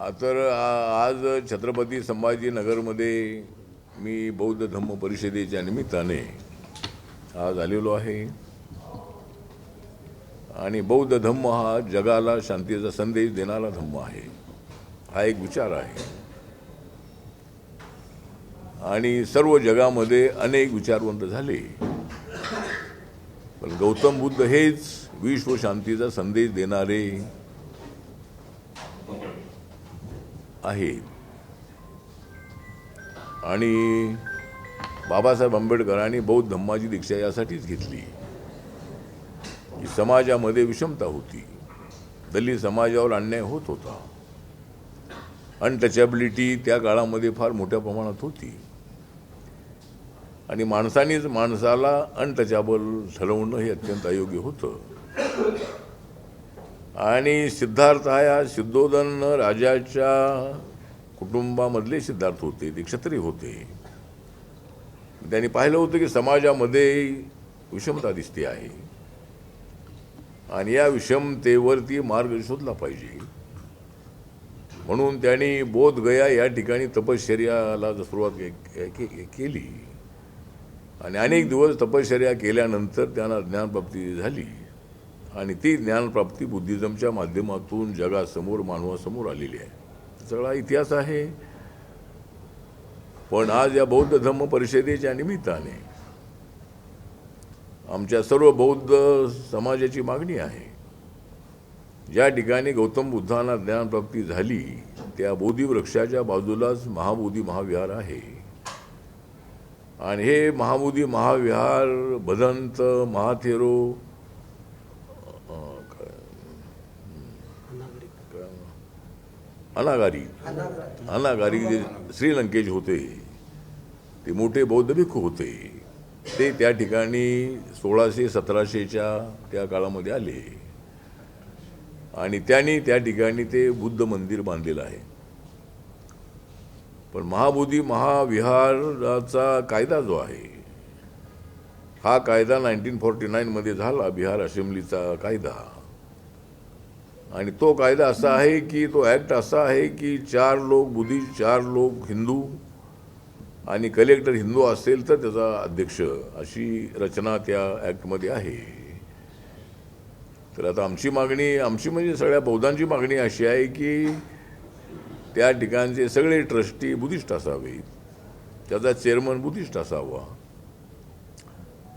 तर आज छत्रपती संभाजीनगरमध्ये मी बौद्ध धम्म परिषदेच्या निमित्ताने आज आलेलो आहे आणि बौद्ध धम्म हा जगाला शांतीचा संदेश देणारा धम्म आहे, हा एक विचार आहे आणि सर्व जगामध्ये अनेक विचारवंत झाले, पण गौतम बुद्ध हेच विश्व शांतीचा संदेश देणारे आहे। आणि बाबासाहेब आंबेडकरांनी बौद्ध धम्माची दीक्षा यासाठीच घेतली की समाजामध्ये विषमता होती, दलित समाजावर अन्याय होत होता, अनटचॅबिलिटी त्या काळामध्ये फार मोठ्या प्रमाणात होती आणि माणसानेच माणसाला अनटचॅबल ठरवणं हे अत्यंत अयोग्य होतं। आणि सिद्धार्थ हा सिद्धोधन राजाच्या कुटुंबामधले सिद्धार्थ होते, ते क्षत्रिय होते। त्यांनी पाहिलं होतं की समाजामध्ये विषमता दिसते आहे आणि या विषमतेवरती मार्ग शोधला पाहिजे, म्हणून त्यांनी बोधगया या ठिकाणी तपश्चर्याला सुरुवात केली आणि अनेक दिवस तपश्चर्या केल्यानंतर त्यांना ज्ञानप्राप्ती झाली आणि ती ज्ञानप्राप्ती बुद्धिझमच्या माध्यमातून जगासमोर मानवासमोर आलेली आहे। सगळा इतिहास आहे। पण आज या बौद्ध धम्म परिषदेच्या निमित्ताने आमच्या सर्व बौद्ध समाजाची मागणी आहे, ज्या ठिकाणी गौतम बुद्धांना ज्ञानप्राप्ती झाली त्या बोधी वृक्षाच्या बाजूलाच महाबोधी महाविहार आहे आणि हे महाबोधी महाविहार भदंत महाथेरो अनागारी जे श्रीलंकेचे होते ते मोठे बौद्ध भिक्खू होते, ते त्या ठिकाणी 1600-1700च्या त्या काळामध्ये आले आणि त्यांनी त्या ठिकाणी ते बुद्ध मंदिर बांधलेलं आहे। पण महाबोधी महाविहाराचा कायदा जो आहे हा कायदा 1949 मध्ये झाला, बिहार असेंब्लीचा कायदा, आणि तो कायदा असा आहे की तो ॲक्ट असा आहे की 4 लोक बुद्धिस्ट, 4 लोक हिंदू आणि कलेक्टर हिंदू असेल तर त्याचा अध्यक्ष, अशी रचना त्या ॲक्टमध्ये आहे। तर आता आमची म्हणजे सगळ्या बौद्धांची मागणी अशी आहे की त्या ठिकाणचे सगळे ट्रस्टी बुद्धिस्ट असावे, त्याचा चेअरमन बुद्धिस्ट असावा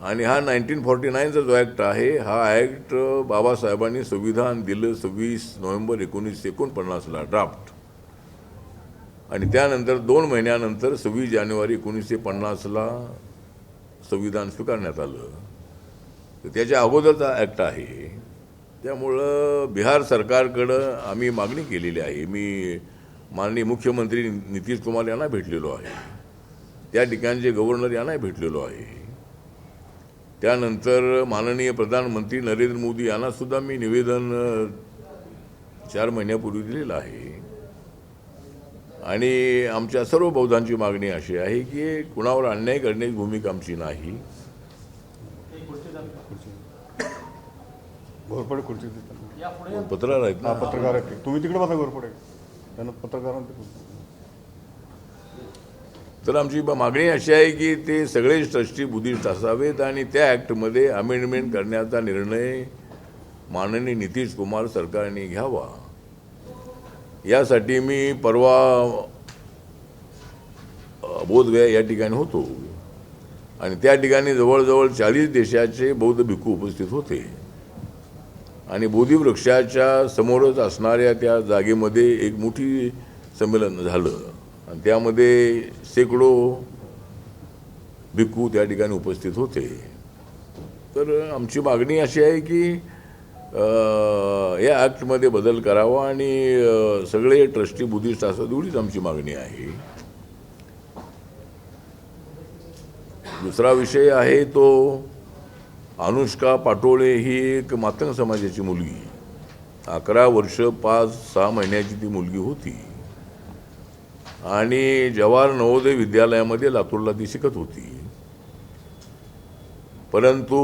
आणि हा 1949चा जो ॲक्ट आहे हा ॲक्ट बाबासाहेबांनी संविधान दिलं 26 नोव्हेंबर 1949ला ड्राफ्ट, आणि त्यानंतर 2 महिन्यानंतर 26 जानेवारी 1950ला संविधान स्वीकारण्यात आलं। तर त्याच्या अगोदरचा ॲक्ट आहे। त्यामुळं बिहार सरकारकडं आम्ही मागणी केलेली आहे। मी माननीय मुख्यमंत्री नितीश कुमार यांना भेटलेलो आहे, त्या ठिकाणचे गव्हर्नर यांना भेटलेलो आहे, त्यानंतर माननीय प्रधानमंत्री नरेंद्र मोदी यांना सुद्धा मी निवेदन 4 महिन्यापूर्वी दिलेलं आहे। आणि आमच्या सर्व बौद्धांची मागणी अशी आहे की कुणावर अन्याय करण्याची भूमिका आमची नाही। घोरपडे खुर्ची पत्रकार आहेत ना, पत्रकार आहेत, तुम्ही तिकडे बघा घोरपडे त्यांना पत्रकारांना। तर आमची मागणी अशी आहे की ते सगळेच ट्रस्टी बुद्धिस्ट असावेत आणि त्या ॲक्टमध्ये अमेंडमेंट करण्याचा निर्णय माननीय नितीश कुमार सरकारने घ्यावा। यासाठी मी परवा बोधगया या ठिकाणी होतो आणि त्या ठिकाणी जवळजवळ 40 देशाचे बौद्ध भिक्खू उपस्थित होते आणि बोधिवृक्षाच्या समोरच असणाऱ्या त्या जागेमध्ये एक मोठी संमेलन झालं आणि त्यामध्ये शेकडो भिक्खू त्या ठिकाणी उपस्थित होते। तर आमची मागणी अशी आहे की या ॲक्टमध्ये बदल करावा आणि सगळे ट्रस्टी बुद्धिस्ट असं, एवढीच आमची मागणी आहे। दुसरा विषय आहे तो अनुष्का पाटोळे ही एक मातंग समाजाची मुलगी, 11 वर्ष 5-6 महिन्याची ती मुलगी होती आणि जवाहर नवोदय विद्यालयामध्ये लातूरला ती शिकत होती, परंतु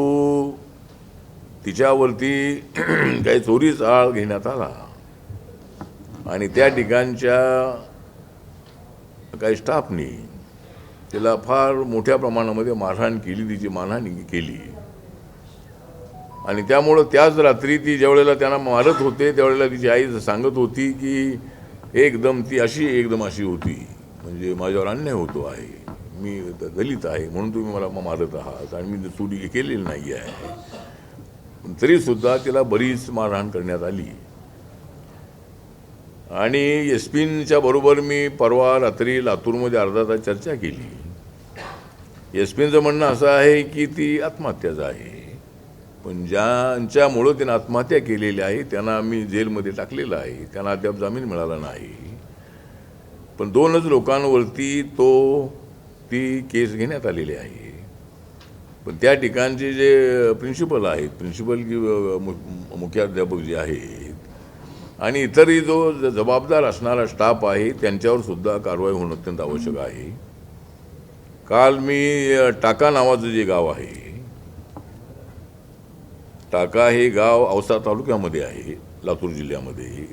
तिच्यावरती काही चोरीचा आळ घेण्यात आला आणि त्या ठिकाणच्या काही स्टाफनी तिला फार मोठ्या प्रमाणामध्ये मारहाण केली, तिची मारहाण केली. आणि त्यामुळं त्याच रात्री ती ज्यावेळेला त्यांना मारत होते त्यावेळेला तिची आई सांगत होती की एकदम अशी होती, म्हणजे माझ्यावर अन्याय होतो आहे, मी दलित आहे म्हणून तुम्ही मला मारत आहात आणि मी चोरी केलेली नाही आहे. पण तरीसुद्धा तिला बरीच मारहाण करण्यात आली. आणि एसपींच्या बरोबर मी परवा रात्री लातूरमध्ये अर्धा तास चर्चा केली. एसपींचं म्हणणं असं आहे की ती आत्महत्याच आहे, पण ज्यांच्यामुळं त्यानं आत्महत्या केलेली आहे त्यांना आम्ही जेलमध्ये टाकलेलं आहे, त्यांना अद्याप जामीन मिळाला नाही. पण 2च लोकांवरती ती केस घेण्यात आलेली आहे. पण त्या ठिकाणचे जे प्रिन्सिपल आहेत, मुख्याध्यापक जे आहेत आणि इतरही जो जबाबदार असणारा स्टाफ आहे त्यांच्यावर सुद्धा कारवाई होणं अत्यंत आवश्यक आहे. काल मी टाका नावाचं जे गाव आहे, टाका हे गाव औसा तालुक्यामध्ये आहे, लातूर जिल्ह्यामध्ये,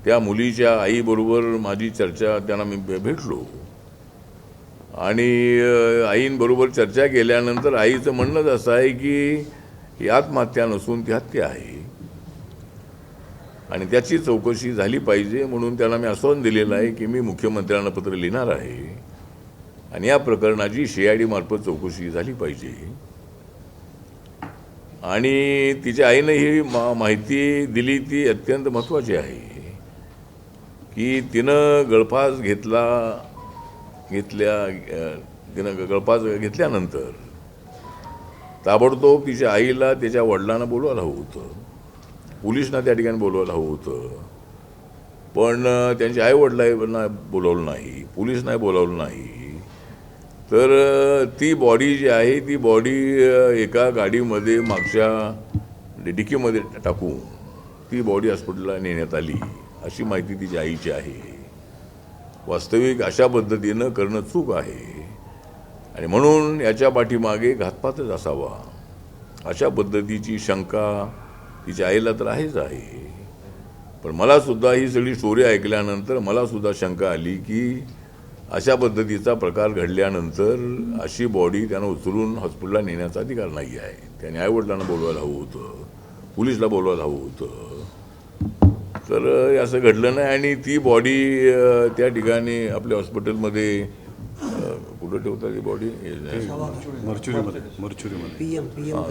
त्या मुलीच्या आईबरोबर माझी चर्चा, त्यांना मी भेटलो आणि आईंबरोबर चर्चा केल्यानंतर आईचं म्हणणंच असं आहे की ही आत्महत्या नसून ती हत्या आहे आणि त्याची चौकशी झाली पाहिजे. म्हणून त्यांना मी आश्वासन दिलेलं आहे की मी मुख्यमंत्र्यांना पत्र लिहिणार आहे आणि या प्रकरणाची CID मार्फत चौकशी झाली पाहिजे. आणि तिच्या आईनं ही माहिती दिली ती अत्यंत महत्त्वाची आहे की तिनं गळफास गळफास घेतल्यानंतर ताबडतोब तिच्या आईला त्याच्या वडिलांना बोलवायला हवं होतं, पोलिसांना त्या ठिकाणी बोलवायला हवं होतं. पण त्यांच्या आईवडिलांना बोलावलं नाही, पोलीस नाही बोलावलं नाही. तर ती बॉडी जी आहे ती बॉडी एका गाडीमध्ये मागच्या डिकीमध्ये टाकून ती बॉडी हॉस्पिटलला नेण्यात आली, अशी माहिती तिच्या आईची आहे. वास्तविक अशा पद्धतीनं करणं चूक आहे आणि म्हणून याच्या पाठीमागे घातपातच असावा अशा पद्धतीची शंका तिच्या आईला तर आहेच आहे. पण मला सुद्धा ही सगळी स्टोरी ऐकल्यानंतर मला सुद्धा शंका आली की अशा पद्धतीचा प्रकार घडल्यानंतर अशी बॉडी त्यानं उचलून हॉस्पिटलला नेण्याचा अधिकार नाही आहे. त्याने आईवडिलांना बोलवायला हवं होतं, पोलिसला बोलवायला हवं होतं. तर असं घडलं नाही आणि ती बॉडी त्या ठिकाणी आपल्या हॉस्पिटलमध्ये कुठं ठेवतात ती बॉडी, मर्च्युरीमध्ये.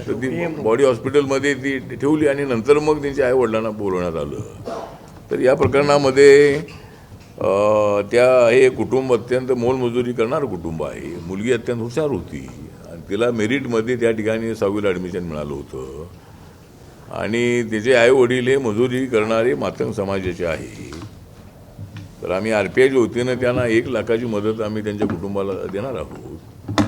तर ती बॉडी हॉस्पिटलमध्ये ती ठेवली आणि नंतर मग त्यांच्या आईवडिलांना बोलवण्यात आलं. तर या प्रकरणामध्ये हे कुटुंब अत्यंत मोलमजुरी करणारं कुटुंब आहे. मुलगी अत्यंत हुशार होती आणि तिला मेरिटमध्ये त्या ठिकाणी 6वीला ॲडमिशन मिळालं होतं आणि तिचे आईवडील हे मजुरी करणारे मातंग समाजाचे आहे. तर आम्ही RPIच्या वतीनं त्यांना 1 लाखाची मदत आम्ही त्यांच्या कुटुंबाला देणार आहोत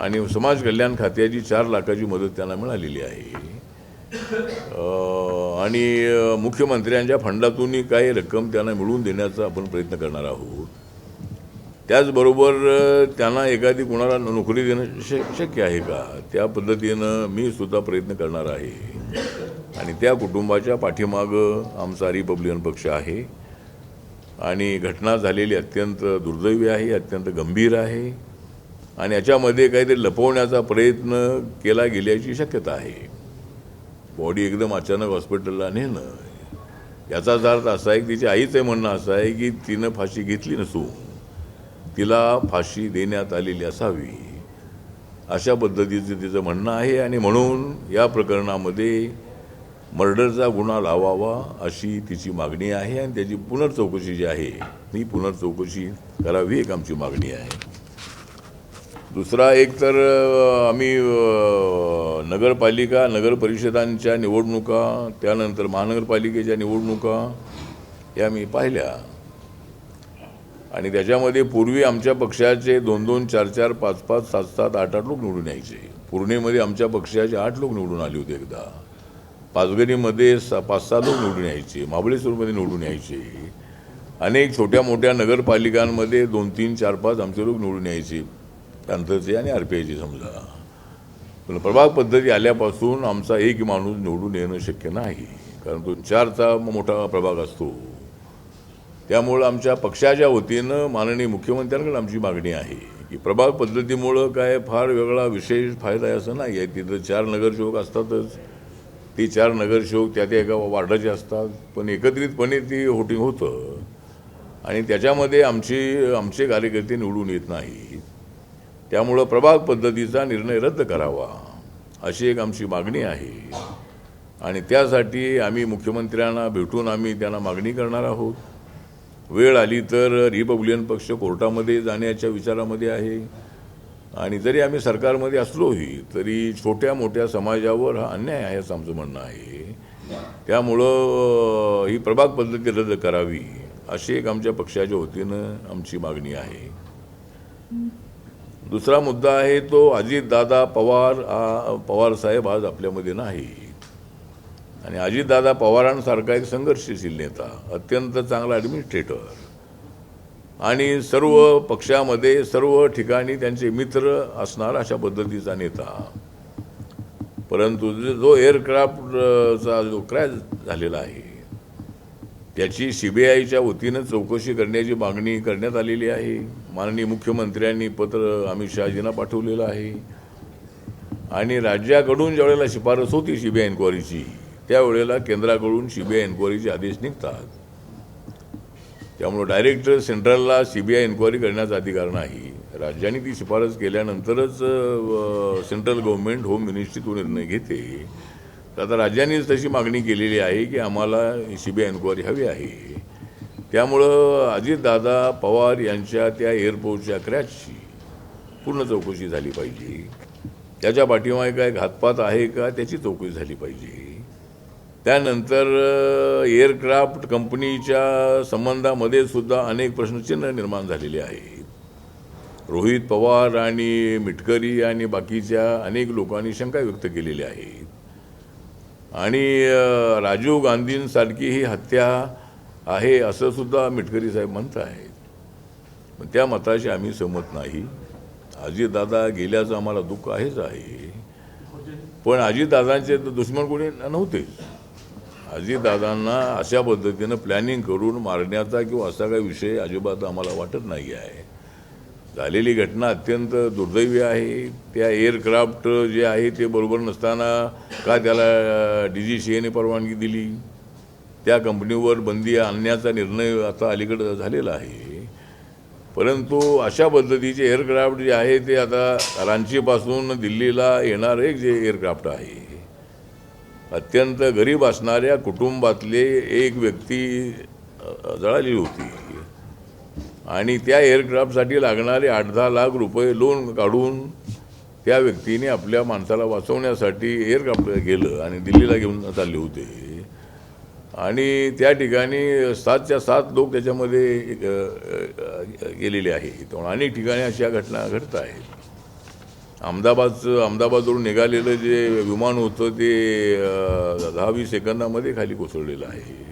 आणि समाज कल्याण खात्याची 4 लाखाची मदत त्यांना मिळालेली आहे. आणि मुख्यमंत्र्यांच्या फंडातूनही काही रक्कम त्यांना मिळवून देण्याचा आपण प्रयत्न करणार आहोत. त्याचबरोबर त्यांना एखादी कोणाला नोकरी देणं शक्य आहे का, त्या पद्धतीनं मी सुद्धा प्रयत्न करणार आहे. आणि त्या कुटुंबाच्या पाठीमागं आमचा रिपब्लिकन पक्ष आहे आणि घटना झालेली अत्यंत दुर्दैवी आहे, अत्यंत गंभीर आहे आणि याच्यामध्ये काहीतरी लपवण्याचा प्रयत्न केला गेल्याची शक्यता आहे. बॉडी एकदम अचानक हॉस्पिटलला नेणं याचाच अर्थ असा आहे की तिच्या आईचं म्हणणं असं आहे की तिनं फाशी घेतली नसून तिला फाशी देण्यात आलेली असावी, अशा पद्धतीचं तिचं म्हणणं आहे. आणि म्हणून या प्रकरणामध्ये मर्डरचा गुन्हा लावावा अशी तिची मागणी आहे आणि त्याची पुनर्चौकशी जी आहे ती पुनर्चौकशी करावी एक आमची मागणी आहे. दुसरा एक तर आम्ही नगरपालिका नगर परिषदांच्या निवडणुका त्यानंतर महानगरपालिकेच्या निवडणुका या मी पाहिल्या आणि त्याच्यामध्ये पूर्वी आमच्या पक्षाचे 2-2, 4-4, 5-5, 7-7, 8-8 लोक निवडून यायचे. पूर्णेमध्ये आमच्या पक्षाचे 8 लोक निवडून आले होते एकदा. पाचगणीमध्ये 5-6 लोक निवडून यायचे. महाबळेश्वरमध्ये निवडून यायचे. अनेक छोट्या मोठ्या नगरपालिकांमध्ये 2-3, 4-5 आमचे लोक निवडून यायचे, तांत्रिकचे आणि RPIचे समजा. पण प्रभाग पद्धती आल्यापासून आमचा एक माणूस निवडून येणं शक्य नाही, कारण तो 4चा मोठा प्रभाग असतो. त्यामुळं आमच्या पक्षाच्या वतीनं माननीय मुख्यमंत्र्यांकडे आमची मागणी आहे की प्रभाग पद्धतीमुळं काय फार वेगळा विशेष फायदा आहे असं नाही आहे. तिथं 4 नगरसेवक असतातच. ती 4 नगरसेवक त्या एका वार्डाचे असतात, पण एकत्रितपणे ती व्होटिंग होतं आणि त्याच्यामध्ये आमचे कार्यकर्ते निवडून येत नाहीत. त्यामुळं प्रभाग पद्धतीचा निर्णय रद्द करावा अशी एक आमची मागणी आहे आणि त्यासाठी आम्ही मुख्यमंत्र्यांना भेटून आम्ही त्यांना मागणी करणार आहोत. वेळ आली तर रिपब्लिकन पक्ष कोर्टामध्ये जाण्याच्या विचारामध्ये आहे आणि जरी आम्ही सरकारमध्ये असलोही तरी छोट्या मोठ्या समाजावर हा अन्याय आहे असं आमचं म्हणणं आहे. त्यामुळं ही प्रभाग पद्धती रद्द करावी अशी एक आमच्या पक्षाच्या वतीनं आमची मागणी आहे. दुसरा मुद्दा आहे तो अजितदादा पवार साहेब आज आपल्यामध्ये नाही आणि अजितदादा पवारांसारखा एक संघर्षशील नेता, अत्यंत चांगला ॲडमिनिस्ट्रेटर आणि सर्व पक्षामध्ये सर्व ठिकाणी त्यांचे मित्र असणारा अशा पद्धतीचा नेता, परंतु जो एअरक्राफ्टचा जो क्रॅश झालेला आहे त्याची CBIच्या वतीनं चौकशी करण्याची मागणी करण्यात आलेली आहे. माननीय मुख्यमंत्र्यांनी पत्र अमित शहाजींना पाठवलेलं आहे आणि राज्याकडून ज्या वेळेला शिफारस होती CBI इन्क्वायरीची त्यावेळेला केंद्राकडून CBI इन्क्वायरीचे आदेश निघतात. त्यामुळे डायरेक्ट सेंट्रलला CBI इन्क्वायरी करण्याचा अधिकार नाही. राज्यांनी ती शिफारस केल्यानंतरच सेंट्रल गव्हर्नमेंट होम मिनिस्ट्री तो निर्णय घेते. तर आता राज्यांनीच तशी मागणी केलेली आहे की आम्हाला CBI इन्क्वायरी हवी आहे. त्यामुळं अजितदादा पवार यांच्या त्या एअरपोर्टच्या क्रॅशची पूर्ण चौकशी झाली पाहिजे. त्याच्या पाठीमागे काय घातपात आहे का त्याची चौकशी झाली पाहिजे. त्यानंतर एअरक्राफ्ट कंपनीच्या संबंधामध्ये सुद्धा अनेक प्रश्नचिन्ह निर्माण झालेले आहेत. रोहित पवार आणि मिटकरी आणि बाकीच्या अनेक लोकांनी शंका व्यक्त केलेल्या आहेत आणि राजीव गांधींसारखी ही हत्या आहे असं सुद्धा मिटकरी साहेब म्हणत आहेत. पण त्या मताशी आम्ही सहमत नाही. अजितदादा गेल्याचं आम्हाला दुःख आहेच आहे, पण अजितदादांचे दुश्मन कोणी नव्हतेच. अजितदादांना अशा पद्धतीनं प्लॅनिंग करून मारण्याचा किंवा असा काही विषय अजिबात आम्हाला वाटत नाही आहे. झालेली घटना अत्यंत दुर्दैवी आहे. त्या एअरक्राफ्ट जे आहे ते बरोबर नसताना का त्याला DGCAने परवानगी दिली. त्या कंपनीवर बंदी आणण्याचा निर्णय आता अलीकडे झालेला आहे, परंतु अशा पद्धतीचे एअरक्राफ्ट जे आहे ते आता रांचीपासून दिल्लीला येणारे एक जे एअरक्राफ्ट आहे अत्यंत गरीब असणाऱ्या कुटुंबातले एक व्यक्ती जळाली होती आणि त्या एअरक्राफ्टसाठी लागणारे 8-10 लाख रुपये लोन काढून त्या व्यक्तीने आपल्या माणसाला वाचवण्यासाठी एअरक्राफ्ट गेलं आणि दिल्लीला घेऊन चालले होते आणि त्या ठिकाणी 7च्या 7 लोक त्याच्यामध्ये गेलेले आहेत. त्यामुळे अनेक ठिकाणी अशा घटना घडत आहेत. अहमदाबादवरून निघालेलं जे विमान होतं ते 10-20 सेकंदामध्ये खाली कोसळलेलं आहे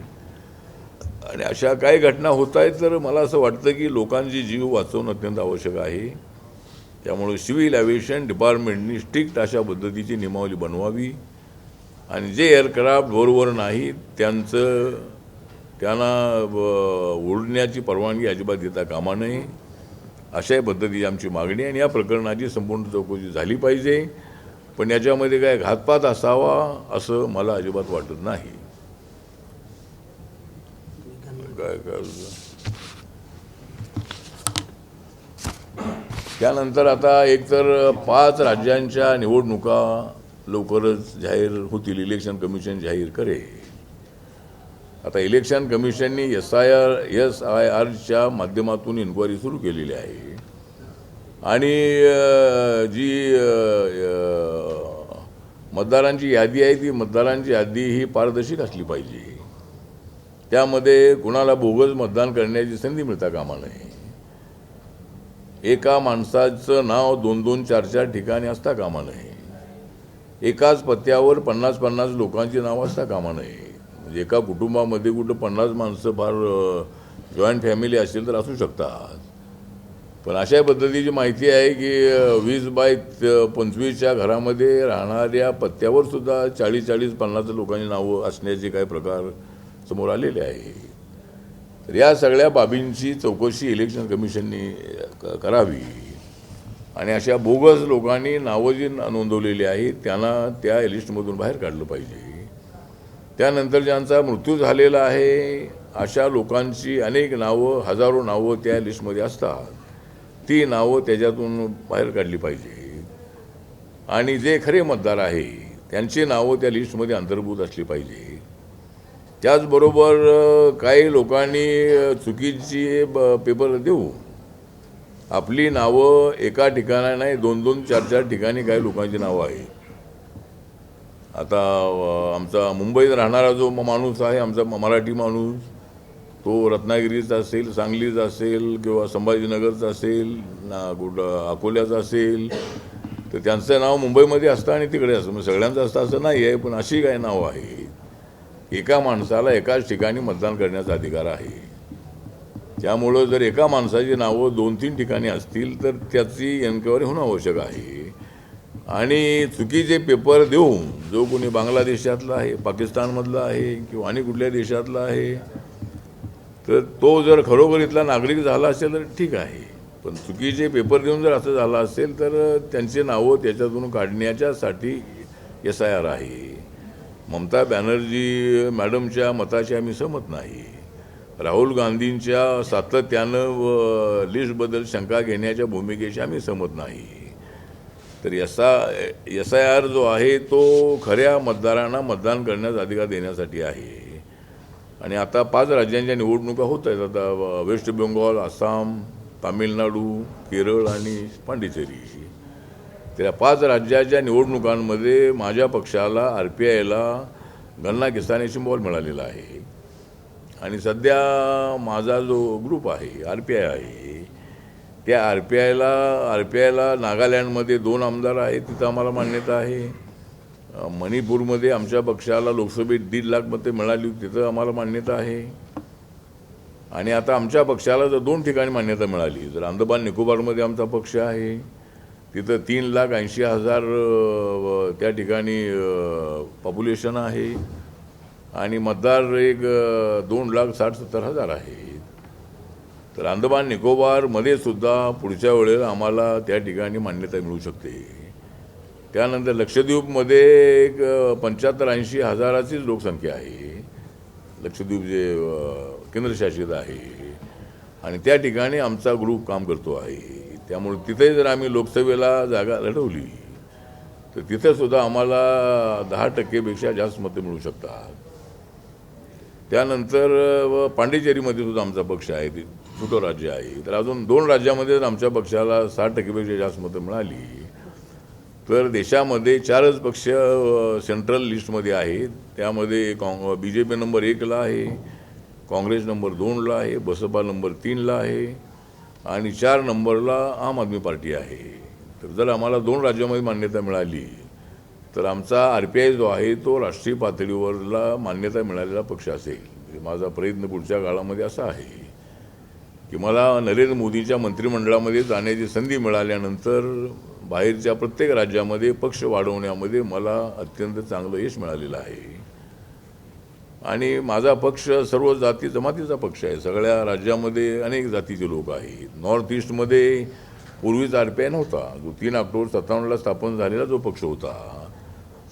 आणि अशा काही घटना होत आहेत. तर मला असं वाटतं की लोकांची जीव वाचवणं अत्यंत आवश्यक आहे. त्यामुळे सिव्हिल एव्हिएशन डिपार्टमेंटनी स्ट्रिक्ट अशा पद्धतीची नियमावली बनवावी आणि जे एअरक्राफ्ट बरोबर नाही त्यांना उडण्याची परवानगी अजिबात देता कामा नये अशा पद्धतीची आमची मागणी आहे. आणि या प्रकरणाची संपूर्ण चौकशी झाली पाहिजे, पण याच्यामध्ये काय घातपात असावा असं मला अजिबात वाटत नाही. त्यानंतर आता एकतर 5 राज्यांच्या निवडणुका लवकरच जाहीर होतील. इलेक्शन कमिशन जाहीर करेल. आता इलेक्शन कमिशननी SIRच्या माध्यमातून इन्क्वायरी सुरू केलेली आहे आणि जी मतदारांची यादी आहे ती मतदारांची यादी ही पारदर्शक असली पाहिजे. त्यामध्ये कुणाला बोगस मतदान करण्याची संधी मिळता कामा नये. एका माणसाचं नाव 2-2, 4-4 ठिकाणी असता कामा नये. एकाच पत्त्यावर 50-50 लोकांची नावं असता कामा नये. म्हणजे एका कुटुंबामध्ये कुठं 50 माणसं फार जॉईंट फॅमिली असेल तर असू शकतात, पण अशा पद्धतीची माहिती आहे की 20/25च्या घरामध्ये राहणाऱ्या पत्त्यावर सुद्धा 40-50 लोकांची नावं असण्याचे काही प्रकार समोर आलेले आहे. तर या सगळ्या बाबींची चौकशी इलेक्शन कमिशननी करावी आणि अशा बोगस लोकांनी नावं जी नोंदवलेली आहेत त्यांना त्या लिस्टमधून बाहेर काढलं पाहिजे. त्यानंतर ज्यांचा मृत्यू झालेला आहे अशा लोकांची अनेक नावं, हजारो नावं त्या लिस्टमध्ये असतात, ती नावं त्याच्यातून बाहेर काढली पाहिजे आणि जे खरे मतदार आहे त्यांची नावं त्या लिस्टमध्ये अंतर्भूत असली पाहिजे. त्याचबरोबर काही लोकांनी चुकीची पेपर देऊ आपली नावं एका ठिकाणी नाही 2-2, 4-4 ठिकाणी काही लोकांची नावं आहेत. आता आमचा मुंबईत राहणारा जो माणूस आहे, आमचा मराठी माणूस, तो रत्नागिरीचा असेल, सांगलीचा असेल किंवा संभाजीनगरचा असेल, अकोल्याचा असेल, तर त्यांचं नाव मुंबईमध्ये असतं आणि तिकडे असतं. मग सगळ्यांचं असतं असं नाही आहे, पण अशी काही नावं आहेत. एका माणसाला एकाच ठिकाणी मतदान करण्याचा अधिकार आहे. त्यामुळं जर एका माणसाची नावं 2-3 ठिकाणी असतील तर त्याची एन्क्वायरी होणं आवश्यक आहे. आणि चुकीचे पेपर देऊन जो कोणी बांगलादेशातला आहे, पाकिस्तानमधला आहे किंवा आणि कुठल्या देशातला आहे, तर तो जर खरोखर इथला नागरिक झाला असेल तर ठीक आहे. पण चुकीचे पेपर देऊन जर असं झालं असेल तर त्यांचे नावं त्याच्यातून काढण्याच्यासाठी SIR आहे. ममता बॅनर्जी मॅडमच्या मताशी आम्ही सहमत नाही. राहुल गांधींच्या सातत्यानं लिस्टबद्दल शंका घेण्याच्या भूमिकेशी आम्ही सहमत नाही. तर SIR जो आहे तो खऱ्या मतदारांना मतदान करण्याचा अधिकार देण्यासाठी आहे. आणि आता 5 राज्यांच्या निवडणुका होत आहेत. आता वेस्ट बेंगॉल, आसाम, तामिळनाडू, केरळ आणि पांडिचेरी. त्या 5 राज्याच्या निवडणुकांमध्ये माझ्या पक्षाला RPIला गन्ना किसानीशी बॉल मिळालेला आहे. आणि सध्या माझा जो ग्रुप आहे RPI आहे, त्या RPIला नागालँडमध्ये 2 आमदार आहेत, तिथं आम्हाला मान्यता आहे. मणिपूरमध्ये आमच्या पक्षाला लोकसभेत 1.5 लाख मते मिळाली, तिथं आम्हाला मान्यता आहे. आणि आता आमच्या पक्षाला जर 2 ठिकाणी मान्यता मिळाली, तर अंदमान निकोबारमध्ये आमचा पक्ष आहे, तिथं 3,80,000 त्या ठिकाणी पॉप्युलेशन आहे आणि मतदार एक 2,60,70,000 आहेत. तर अंदमान निकोबारमध्ये सुद्धा पुढच्या वेळेला आम्हाला त्या ठिकाणी मान्यता मिळू शकते. त्यानंतर लक्षद्वीपमध्ये एक 75-80 हजाराचीच लोकसंख्या आहे. लक्षद्वीप जे केंद्रशासित आहे आणि त्या ठिकाणी आमचा ग्रुप काम करतो आहे. त्यामुळे तिथे जर आम्ही लोकसभेला जागा लढवली तर तिथे सुद्धा आम्हाला 10% जास्त मतं मिळू शकतात. त्यानंतर पांडिचेरीमध्ये सुद्धा आमचा पक्ष आहे, ते छोटं राज्य आहे. तर अजून 2 राज्यामध्ये जर आमच्या पक्षाला 60% जास्त मतं मिळाली तर देशामध्ये 4च पक्ष सेंट्रल लिस्टमध्ये आहेत. त्यामध्ये BJP नंबर 1ला आहे, काँग्रेस नंबर 2ला आहे, बसपा नंबर 3ला आहे आणि 4 नंबरला आम आदमी पार्टी आहे. तर जर आम्हाला 2 राज्यामध्ये मान्यता मिळाली तर आमचा RPI जो आहे तो राष्ट्रीय पातळीवरला मान्यता मिळालेला पक्ष असेल. माझा प्रयत्न पुढच्या काळामध्ये असा आहे की मला नरेंद्र मोदीच्या मंत्रिमंडळामध्ये जाण्याची संधी मिळाल्यानंतर बाहेरच्या प्रत्येक राज्यामध्ये पक्ष वाढवण्यामध्ये मला अत्यंत चांगलं यश मिळालेलं आहे. आणि माझा पक्ष सर्व जाती जमातीचा पक्ष आहे. सगळ्या राज्यामध्ये अनेक जातीचे लोक आहेत. नॉर्थ ईस्टमध्ये पूर्वीच RPI नव्हता, जो 3 ऑक्टोबर 57ला स्थापन झालेला जो पक्ष होता,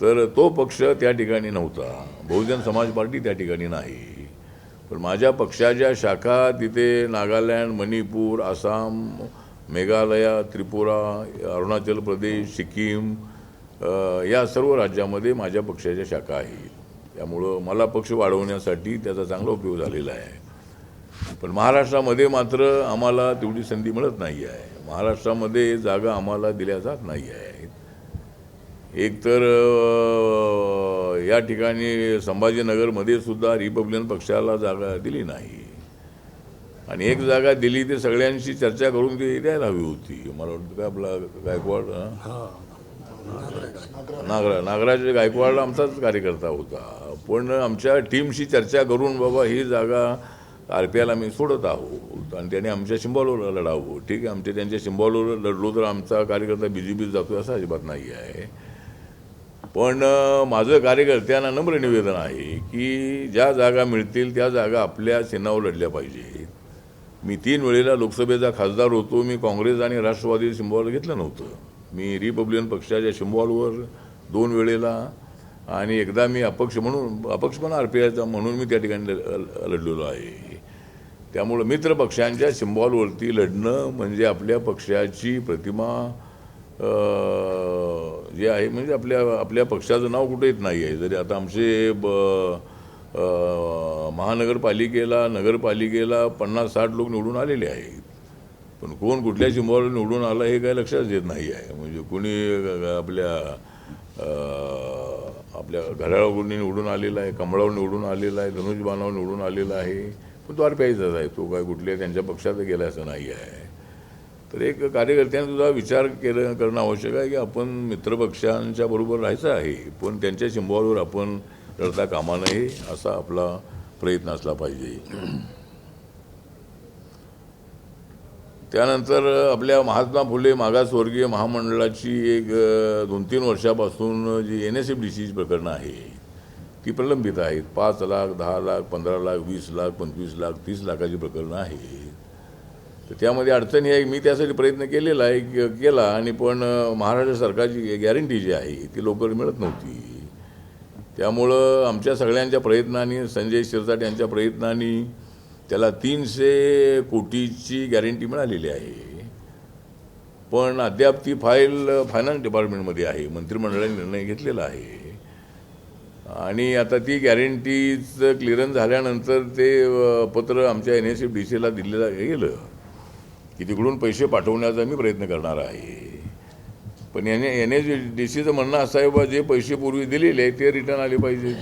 तर तो पक्ष त्या ठिकाणी नव्हता. बहुजन समाज पार्टी त्या ठिकाणी नाही. पण माझ्या पक्षाच्या शाखा तिथे नागालँड, मणिपूर, आसाम, मेघालय, त्रिपुरा, अरुणाचल प्रदेश, सिक्कीम या सर्व राज्यामध्ये माझ्या पक्षाच्या शाखा आहेत. त्यामुळं मला पक्ष वाढवण्यासाठी त्याचा चांगला उपयोग झालेला आहे. पण महाराष्ट्रामध्ये मात्र आम्हाला तेवढी संधी मिळत नाही आहे. महाराष्ट्रामध्ये जागा आम्हाला दिल्या जात नाही आहेत. एकतर या ठिकाणी संभाजीनगरमध्ये सुद्धा रिपब्लिकन पक्षाला जागा दिली नाही आणि एक जागा दिली ते सगळ्यांशी चर्चा करून ती द्यायला हवी होती. मला वाटतं काय आपला गायकवाड नागराज गायकवाड आमचाच कार्यकर्ता होता, पण आमच्या टीमशी चर्चा करून बाबा ही जागा RPIला आम्ही सोडत आहोत आणि त्याने आमच्या सिम्बॉलवर लढावं. ठीक आहे, त्यांच्या सिम्बॉलवर लढलो तर आमचा कार्यकर्ता BJPत जातो असं अजिबात नाही आहे. पण माझं कार्यकर्त्यांना नम्र निवेदन आहे की ज्या जागा मिळतील त्या जागा आपल्या चिन्हावर लढल्या पाहिजेत. मी 3 वेळेला लोकसभेचा खासदार होतो. मी काँग्रेस आणि राष्ट्रवादी सिम्बॉल घेतलं नव्हतं. मी रिपब्लिकन पक्षाच्या सिम्बॉलवर 2 वेळेला आणि एकदा मी अपक्ष पण RPIचा म्हणून मी त्या ठिकाणी लढलेलो आहे. त्यामुळं मित्र पक्षांच्या सिम्बॉलवरती लढणं म्हणजे आपल्या पक्षाची प्रतिमा जे आहे म्हणजे आपल्या पक्षाचं नाव कुठे येत नाही आहे. जरी आता आमचे नगरपालिकेला 50-60 लोक निवडून आलेले आहेत, पण कोण कुठल्या सिम्बॉलवर निवडून आलं हे काय लक्षात येत नाही आहे. म्हणजे कोणी आपल्या घड्याळावरून निवडून आलेला आहे, कमळावर निवडून आलेला आहे, धनुष्यबाणावर निवडून आलेला आहे, पण तो RPIचाच आहे. तो काय कुठल्या त्यांच्या पक्षात गेला असं नाही आहे. तर एक कार्यकर्त्यांनी सुद्धा विचार करणं आवश्यक आहे की आपण मित्रपक्षांच्या बरोबर राहायचं आहे, पण त्यांच्या सिम्बॉलवर आपण लढता कामा नये असा आपला प्रयत्न असला पाहिजे. त्यानंतर आपल्या महात्मा फुले मागासवर्गीय महामंडळाची एक 2-3 वर्षापासून जी NSFDCची प्रकरणं आहे ती प्रलंबित आहेत. 5 लाख, 10 लाख, 15 लाख, 20 लाख, 25 लाख, 30 लाखाची प्रकरणं आहेत. तर त्यामध्ये अडचणी आहे. मी त्यासाठी प्रयत्न केला आणि पण महाराष्ट्र सरकारची गॅरंटी जी आहे ती लवकर मिळत नव्हती. त्यामुळं आमच्या सगळ्यांच्या प्रयत्नांनी, संजय शिरसाट यांच्या प्रयत्नांनी त्याला 300 कोटीची गॅरंटी मिळालेली आहे. पण अद्याप ती फाईल फायनान्स डिपार्टमेंटमध्ये आहे. मंत्रिमंडळाने निर्णय घेतलेला आहे आणि आता ती गॅरंटीचं क्लिअरन्स झाल्यानंतर ते पत्र आमच्या NSFDCला दिलेलं गेलं की तिकडून पैसे पाठवण्याचा मी प्रयत्न करणार आहे. पण NSFDCचं म्हणणं असं आहे बा जे पैसे पूर्वी दिलेले आहेत ते रिटर्न आले पाहिजेत.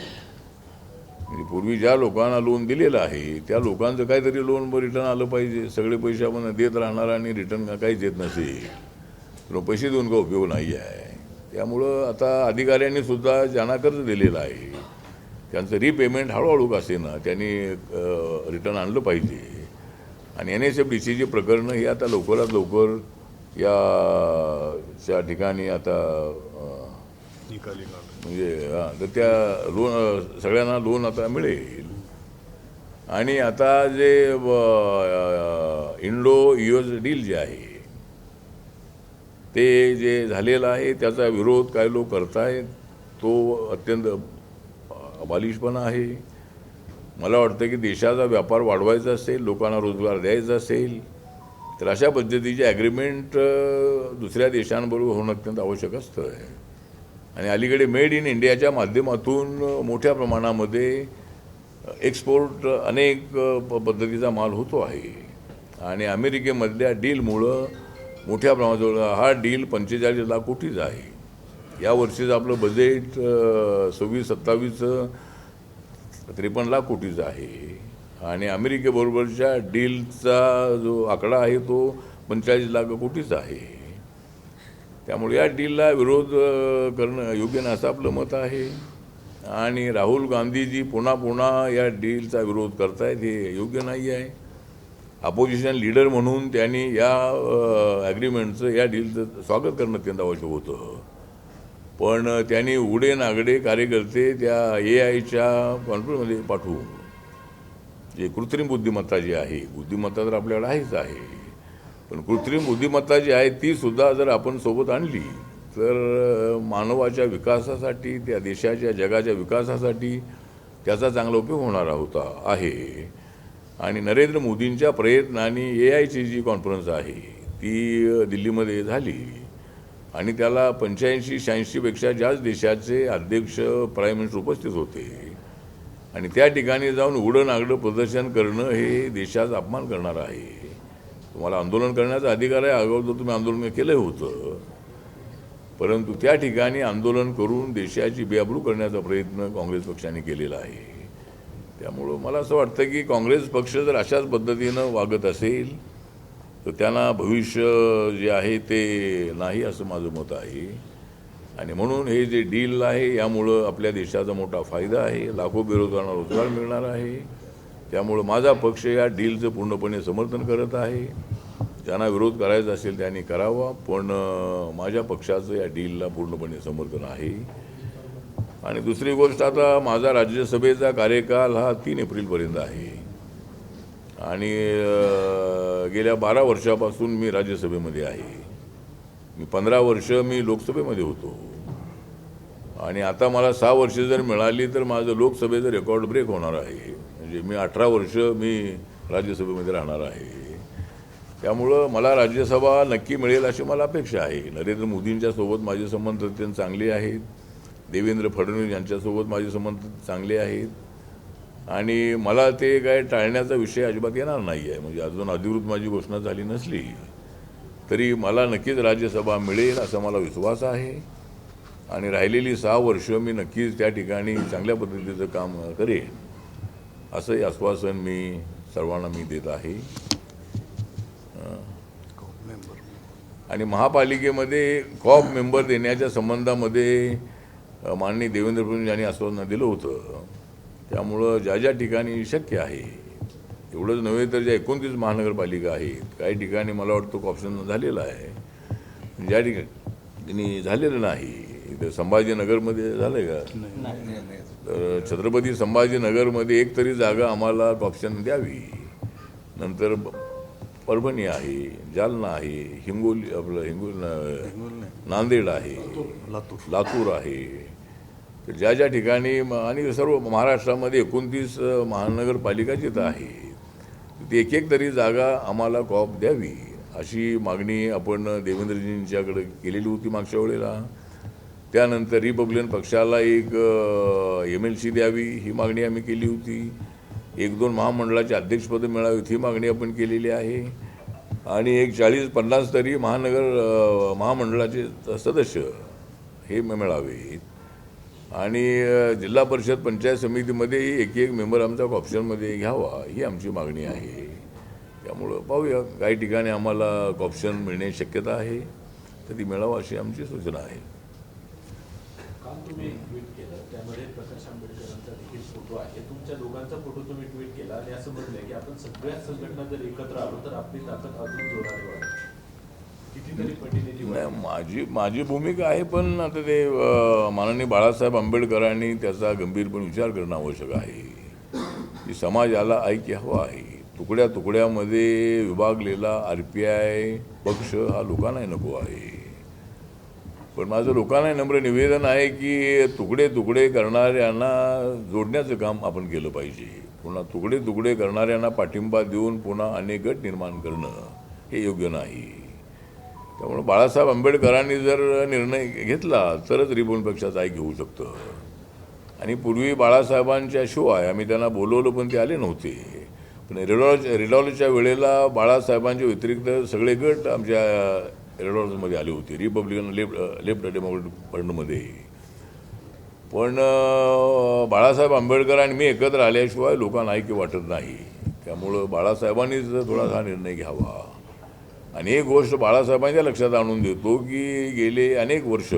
म्हणजे पूर्वी ज्या लोकांना लोन दिलेलं आहे त्या लोकांचं काहीतरी लोन रिटर्न आलं पाहिजे. सगळे पैसे आपण देत राहणार आणि रिटर्न काहीच देत नसेल तर पैसे देऊन का उपयोग नाही आहे. त्यामुळं आता अधिकाऱ्यांनी सुद्धा ज्यांना कर्ज दिलेलं आहे त्यांचं रिपेमेंट हळूहळू का असेना त्यांनी रिटर्न आणलं पाहिजे. आणि NSFDCची प्रकरणं ही आता लवकरात लवकर या ठिकाणी आता म्हणजे तर त्या सगळ्यांना लोन आता मिळेल. आणि आता जे इंडो-US डील जे आहे ते जे झालेलं आहे त्याचा विरोध काय लोक करतायत तो अत्यंत बालिशपणा आहे. मला वाटतं की देशाचा व्यापार वाढवायचा असेल, लोकांना रोजगार द्यायचा असेल तर अशा पद्धतीचे ॲग्रीमेंट दुसऱ्या देशांबरोबर होणं अत्यंत आवश्यक असतं. आणि अलीकडे मेड इन इंडियाच्या माध्यमातून मोठ्या प्रमाणामध्ये एक्सपोर्ट अनेक पद्धतीचा माल होतो आहे. आणि अमेरिकेमधल्या डीलमुळं मोठ्या प्रमाणात हा डील 45 लाख कोटीचा आहे. यावर्षीचं आपलं बजेट 26-27 53 लाख कोटीचा आहे. आणि अमेरिकेबरोबरच्या डीलचा जो आकडा आहे तो 45 लाख कोटीचा आहे. त्यामुळे या डीलला विरोध करणं योग्य नाही असं आपलं मत आहे. आणि राहुल गांधीजी पुन्हा या डीलचा विरोध करतायत हे योग्य नाही आहे. अपोजिशन लीडर म्हणून त्यांनी या ॲग्रीमेंटचं या डीलचं स्वागत करणं अत्यंत आवश्यक होतं. पण त्यांनी उघडे नागडे कार्यकर्ते त्या AIच्या कॉन्फरन्समध्ये पाठवून जे कृत्रिम बुद्धिमत्ता जी आहे, बुद्धिमत्ता तर आपल्याकडे आहेच आहे, पण कृत्रिम बुद्धिमत्ता जी आहे ती सुद्धा जर आपण सोबत आणली तर मानवाच्या विकासासाठी, त्या देशाच्या जगाच्या विकासासाठी त्याचा चांगला उपयोग होणार आहे. आणि नरेंद्र मोदींच्या प्रयत्नांनी AIची जी कॉन्फरन्स आहे ती दिल्लीमध्ये झाली आणि त्याला 85-86 पेक्षा जास्त देशाचे अध्यक्ष, प्राईम मिनिस्टर उपस्थित होते. आणि त्या ठिकाणी जाऊन उघडं नागडं प्रदर्शन करणं हे देशाचा अपमान करणार आहे. तुम्हाला आंदोलन करण्याचा अधिकार आहे, अगोदर तुम्ही आंदोलन केलं होतं, परंतु त्या ठिकाणी आंदोलन करून देशाची बेअब्रू करण्याचा प्रयत्न काँग्रेस पक्षाने केलेला आहे. त्यामुळं मला असं वाटतं की काँग्रेस पक्ष जर अशाच पद्धतीनं वागत असेल तर त्यांना भविष्य जे आहे ते नाही असं माझं मत आहे. आणि म्हणून हे जे डील आहे यामुळं आपल्या देशाचा मोठा फायदा आहे. लाखो बेरोजगारांना रोजगार मिळणार आहे. त्यामुळं माझा पक्ष या डीलचं पूर्णपणे समर्थन करत आहे. ज्यांना विरोध करायचा असेल त्यांनी करावा, पण माझ्या पक्षाचं या डीलला पूर्णपणे समर्थन आहे. आणि दुसरी गोष्ट, आता माझा राज्यसभेचा कार्यकाल हा 3 एप्रिलपर्यंत आहे आणि गेल्या 12 वर्षापासून मी राज्यसभेमध्ये आहे. 15 वर्ष मी लोकसभेमध्ये होतो आणि आता मला 6 वर्ष जर मिळाली तर माझं लोकसभेचं रेकॉर्ड ब्रेक होणार आहे. म्हणजे मी 18 वर्ष मी राज्यसभेमध्ये राहणार आहे. त्यामुळं मला राज्यसभा नक्की मिळेल अशी मला अपेक्षा आहे. नरेंद्र मोदींच्या सोबत माझे संबंध अत्यंत चांगले आहेत. देवेंद्र फडणवीस यांच्यासोबत माझे संबंध चांगले आहेत आणि मला ते काय टाळण्याचा विषय अजिबात येणार नाही आहे. म्हणजे अजून अधिकृत माझी घोषणा झाली नसली तरी मला नक्कीच राज्यसभा मिळेल असा मला विश्वास आहे आणि राहिलेली 6 वर्ष मी नक्कीच त्या ठिकाणी चांगल्या पद्धतीचं काम करेन असंही आश्वासन मी सर्वांना देत आहे. आणि महापालिकेमध्ये कॉप मेंबर देण्याच्या संबंधामध्ये माननीय देवेंद्र फडणवीस यांनी आश्वासन दिलं होतं. त्यामुळं ज्या ज्या ठिकाणी शक्य आहे, एवढंच नव्हे तर ज्या 29 महानगरपालिका आहेत, काही ठिकाणी मला वाटतं ऑप्शन झालेलं आहे, ज्या ठिकाणी झालेलं नाही. इथं संभाजीनगरमध्ये झालं आहे का? तर छत्रपती संभाजीनगरमध्ये एक तरी जागा आम्हाला ऑप्शन द्यावी. नंतर परभणी आहे, जालना आहे, नांदेड आहे, लातूर आहे. तर ज्या ज्या ठिकाणी आणि सर्व महाराष्ट्रामध्ये 29 महानगरपालिका जिथं आहे ती एक तरी जागा आम्हाला कॉप द्यावी अशी मागणी आपण देवेंद्रजींच्याकडे केलेली होती मागच्या वेळेला. त्यानंतर रिपब्लिकन पक्षाला एक MLC द्यावी ही मागणी आम्ही केली होती. 1-2 महामंडळाचे अध्यक्षपद मिळावीत ही मागणी आपण केलेली आहे आणि एक 40-50 तरी महामंडळाचे सदस्य हे मिळावेत आणि जिल्हा परिषद पंचायत समितीमध्येही एक मेंबर आमचा ऑप्शनमध्ये घ्यावा ही आमची मागणी आहे. त्यामुळं पाहूया, काही ठिकाणी आम्हाला ऑप्शन मिळण्याची शक्यता आहे तर ती मिळावं अशी आमची सूचना आहे. काल तुम्ही एक ट्विट केलं, त्यामध्ये प्रकाश आंबेडकरांचा देखील फोटो आहे. तुमच्या दोघांचा फोटो तुम्ही ट्विट केला आणि असं म्हटलंय की आपण सगळ्या संघटना जर एकत्र आलो तर आपली ताकद अजून जोराने वाढेल. कितीतरी पटीने माझी भूमिका आहे, पण आता ते माननीय बाळासाहेब आंबेडकरांनी त्याचा गंभीरपणे विचार करणं आवश्यक आहे की समाजाला ऐक्य हवं आहे. तुकड्या तुकड्यामध्ये विभागलेला RPI पक्ष हा लोकांनाही नको आहे. पण माझं लोकांना नम्र निवेदन आहे की तुकडे तुकडे करणाऱ्यांना जोडण्याचं काम आपण केलं पाहिजे. पुन्हा तुकडे तुकडे करणाऱ्यांना पाठिंबा देऊन पुन्हा अनेक गट निर्माण करणं हे योग्य नाही. त्यामुळे बाळासाहेब आंबेडकरांनी जर निर्णय घेतला तरच रिपब्लिकन पक्षाचं ऐक्य होऊ शकतं. आणि पूर्वी बाळासाहेबांच्या शिवाय आम्ही त्यांना बोलवलं पण ते आले नव्हते. पण रिडॉलच्या वेळेला बाळासाहेबांच्या व्यतिरिक्त सगळे गट आमच्या रेडॉल्समध्ये आले होते, रिपब्लिकन लेफ्ट डेमोक्रेटिक फ्रंटमध्ये. पण बाळासाहेब आंबेडकर आणि मी एकत्र आल्याशिवाय लोकांना ऐक्य वाटत नाही. त्यामुळं बाळासाहेबांनीच थोडासा निर्णय घ्यावा. आणि एक गोष्ट बाळासाहेबांच्या लक्षात आणून देतो की गेले अनेक वर्ष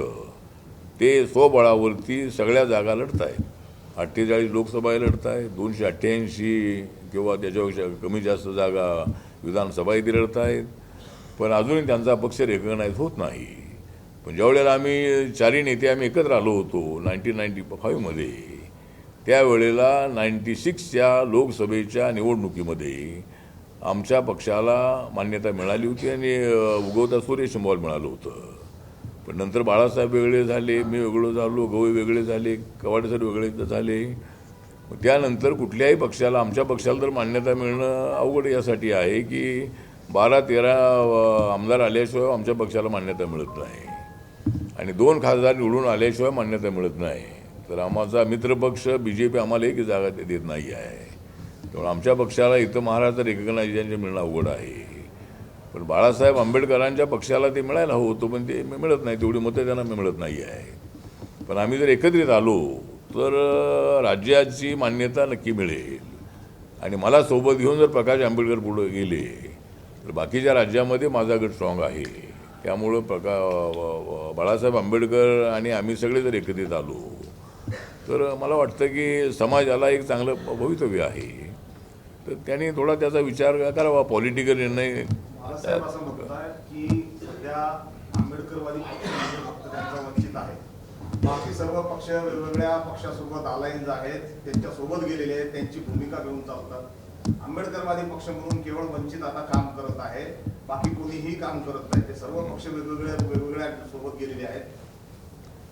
ते स्वबळावरती सगळ्या जागा लढत आहेत. 48 लोकसभा लढत आहेत, 288 किंवा त्याच्यापेक्षा कमी जास्त जागा विधानसभा इथे लढत आहेत. पण अजूनही त्यांचा पक्ष रेकग्नाइज होत नाही. पण ज्यावेळेला आम्ही 4 नेते एकत्र आलो होतो 1995मध्ये, त्यावेळेला 96च्या लोकसभेच्या निवडणुकीमध्ये आमच्या पक्षाला मान्यता मिळाली होती आणि उगवता सूर्य सिंबॉल मिळालं होतं. पण नंतर बाळासाहेब वेगळे झाले, मी वेगळं झालो, गवई वेगळे झाले, कवाडे वेगळे झाले. त्यानंतर कुठल्याही पक्षाला, आमच्या पक्षाला तर मान्यता मिळणं अवघड यासाठी आहे की 12-13 आमदार आल्याशिवाय आमच्या पक्षाला मान्यता मिळत नाही आणि 2 खासदार निवडून आल्याशिवाय मान्यता मिळत नाही. तर आमचा मित्रपक्ष BJP आम्हाला एक जागा देत नाही आहे. त्यामुळे आमच्या पक्षाला इथं महाराष्ट्रात रेकग्नायझेशन मिळणं अवघड आहे. पण बाळासाहेब आंबेडकरांच्या पक्षाला ते मिळायला हवं होतं, पण ते मिळत नाही, तेवढी मतं त्यांना मिळत नाही आहे. पण आम्ही जर एकत्रित आलो तर राज्याची मान्यता नक्की मिळेल. आणि मला सोबत घेऊन जर प्रकाश आंबेडकर पुढे गेले तर बाकीच्या राज्यामध्ये माझा गट स्ट्रॉंग आहे. त्यामुळं बाळासाहेब आंबेडकर आणि आम्ही सगळे जर एकत्रित आलो तर मला वाटतं की समाजाला एक चांगलं भवितव्य आहे. तर त्यांनी थोडा त्याचा विचार करावा, पॉलिटिकल निर्णय. बाळासाहेब असं म्हणतात की सध्या आंबेडकरवादी पक्ष म्हणजे फक्त त्यांचा वंचित आहे, बाकी सर्व पक्ष वेगवेगळ्या पक्षासोबत अलायन्स आहेत, त्यांच्यासोबत गेलेले आहेत, त्यांची भूमिका घेऊन चालतात. आंबेडकरवादी पक्ष म्हणून केवळ वंचित आता काम करत आहे, बाकी कोणीही काम करत नाही. ते सर्व पक्ष वेगवेगळ्या सोबत गेलेले आहेत.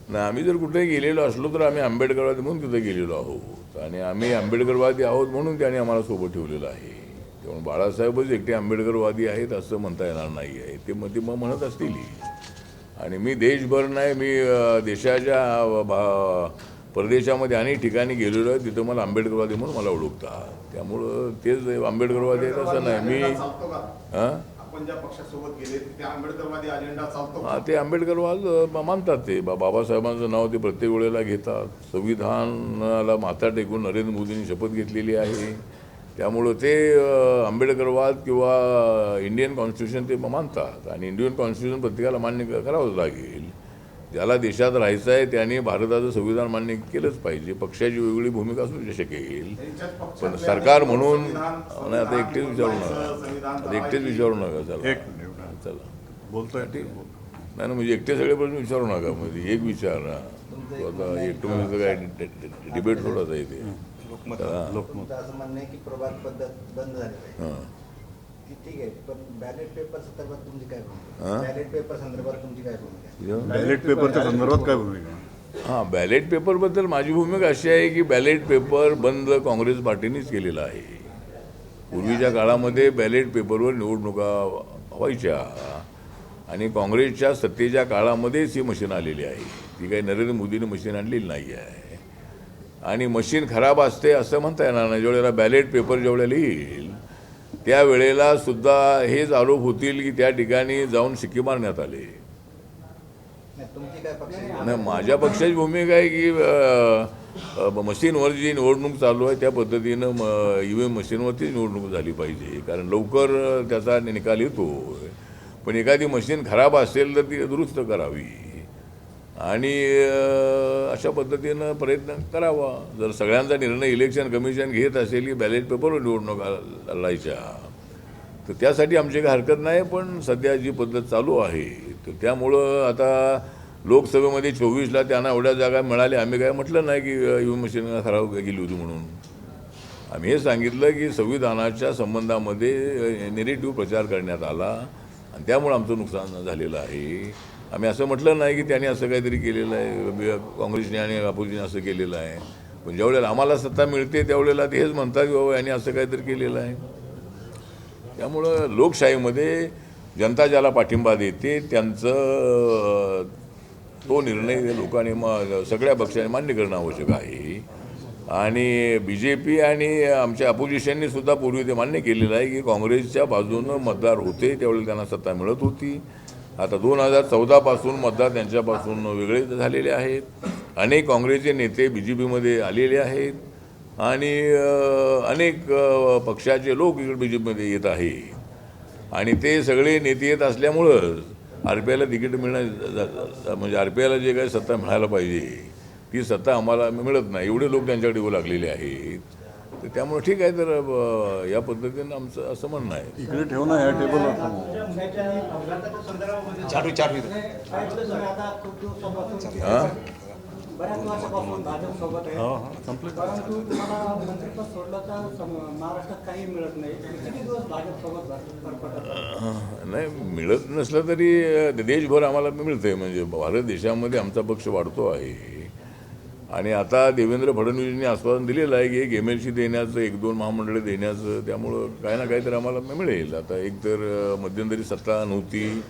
नाही, आम्ही जर कुठेही गेलेलो असलो तर आम्ही आंबेडकरवादी म्हणून तिथे गेलेलो आहोत, आणि आम्ही आंबेडकरवादी आहोत म्हणून त्याने आम्हाला सोबत ठेवलेलं आहे. तेव्हा बाळासाहेबच एकटे आंबेडकरवादी आहेत असं म्हणता येणार नाही आहे. ते मग म्हणत असतील. आणि मी देशभर नाही, मी देशाच्या परदेशामध्ये अनेक ठिकाणी गेलेलो आहे, तिथं मला आंबेडकरवादी म्हणून मला ओळखतात. त्यामुळं तेच आंबेडकरवादी आहेत असं नाही. मी चालतो का हां आपण ज्या पक्षासोबत गेले ते आंबेडकरवादी अजेंडा चालतो का? हा, ते आंबेडकरवाद मानतात. ते बाबासाहेबांचं नाव ते प्रत्येक वेळेला घेतात. संविधानाला माथा टेकून नरेंद्र मोदींनी शपथ घेतलेली आहे. त्यामुळं ते आंबेडकरवाद किंवा इंडियन कॉन्स्टिट्यूशन ते मानतात, आणि इंडियन कॉन्स्टिट्यूशन प्रत्येकाला मान्य करावंच लागेल. ज्याला देशात राहायचं आहे त्याने भारताचं संविधान मान्य केलंच पाहिजे. पक्षाची वेगळी भूमिका असू शकेल, पण सरकार म्हणून नाही. आता एकटेच विचारू नका, चला बोलतोय ठीक. नाही ना, म्हणजे एकटे सगळे प्रश्न विचारू नका. म्हणजे एक विचारा, आता एकटं म्हणजे काय डिबेट थोडाच आहे ते. तुमचं असं म्हणणं आहे की प्रभाग पद्धत बंद झाली पाहिजे. हां, ठीक आहे, पण बॅलेट पेपर संदर्भात तुमची काय भूमिका? हां? बॅलेट पेपर संदर्भात तुमची काय भूमिका? बॅलेट पेपरच्या संदर्भात काय भूमिका? हां, बॅलेट पेपरबद्दल माझी भूमिका अशी आहे की बॅलेट पेपर बंद काँग्रेस पार्टीनेच केलेला आहे. पूर्वीच्या काळामध्ये बॅलेट पेपरवर निवडणुका व्हायच्या, आणि काँग्रेसच्या सत्तेच्या काळामध्येच ही मशीन आलेली आहे. ती काही नरेंद्र मोदीने मशीन आणलेली नाही आहे. आणि मशीन खराब असते असं म्हणता येणार नाही. ज्यावेळेला बॅलेट पेपर ज्यावेळेला येईल त्यावेळेला सुद्धा हेच आरोप होतील की त्या ठिकाणी जाऊन शिक्के मारण्यात आले. नाही, तुमची काय पक्षाची नाही, माझ्या पक्षाची भूमिका आहे की मशीनवर जी निवडणूक चालू आहे त्या पद्धतीनं EVM मशीनवरतीच निवडणूक झाली पाहिजे, कारण लवकर त्याचा निकाल येतो. पण एखादी मशीन खराब असेल तर ती दुरुस्त करावी, आणि अशा पद्धतीनं प्रयत्न करावा. जर सगळ्यांचा निर्णय इलेक्शन कमिशन घेत असेल की बॅलेट पेपरवर निवडणुका लढायच्या, तर त्यासाठी आमची काही हरकत नाही. पण सध्या जी पद्धत चालू आहे तर त्यामुळं आता लोकसभेमध्ये 24ला त्यांना एवढ्या जागा मिळाल्या. आम्ही काय म्हटलं नाही की EVM मशीन खराब गेली होती म्हणून. आम्ही हे सांगितलं की संविधानाच्या संबंधामध्ये निगेटिव्ह प्रचार करण्यात आला, आणि त्यामुळे आमचं नुकसान झालेलं आहे. आम्ही असं म्हटलं नाही की त्यांनी असं काहीतरी केलेलं आहे, काँग्रेसने आणि अपोजिशने असं केलेलं आहे. पण ज्यावेळेला आम्हाला सत्ता मिळते त्यावेळेला ते हेच म्हणतात की बाबा यांनी असं काहीतरी केलेलं आहे. त्यामुळं लोकशाहीमध्ये जनता ज्याला पाठिंबा देते त्यांचं तो निर्णय लोकांनी सगळ्या पक्षाने मान्य करणं आवश्यक आहे. आणि BJP आणि आमच्या अपोजिशनने सुद्धा पूर्वी ते मान्य केलेलं आहे की काँग्रेसच्या बाजूनं मतदार होते त्यावेळेला त्यांना सत्ता मिळत होती. आता 2014 पासून मतदार त्यांच्यापासून वेगळे झालेले आहेत. अनेक काँग्रेसचे नेते BJPमध्ये आलेले आहेत, आणि अनेक पक्षाचे लोक इकडे BJPमध्ये येत आहेत, आणि ते सगळे नेते येत असल्यामुळं RPIला तिकीट मिळणं, म्हणजे RPIला जे काही सत्ता मिळायला पाहिजे ती सत्ता आम्हाला मिळत नाही. एवढे लोक त्यांच्याकडे येऊ लागलेले आहेत. तर त्यामुळे ठीक आहे, तर या पद्धतीनं आमचं असं म्हणणं आहे. इकडे ठेव ना, या टेबलवर हां, बऱ्याच वर्षापासून भाजपसोबत आहे, परंतु तुम्हाला मंत्रिपद सोडलं तर महाराष्ट्रात काही मिळत नाही. किती दिवस भाजपसोबत भरपटत? नाही, मिळत नसलं तरी देशभर आम्हाला मिळतं आहे. म्हणजे भारत देशामध्ये आमचा पक्ष वाढतो आहे, आणि आता देवेंद्र फडणवीसांनी आश्वासन दिलेलं आहे की एक MLC देण्याचं, 1-2 महामंडळे देण्याचं. त्यामुळं काही ना काहीतरी आम्हाला मिळेल. आता एकतर मध्यंतरी सत्ता नव्हती,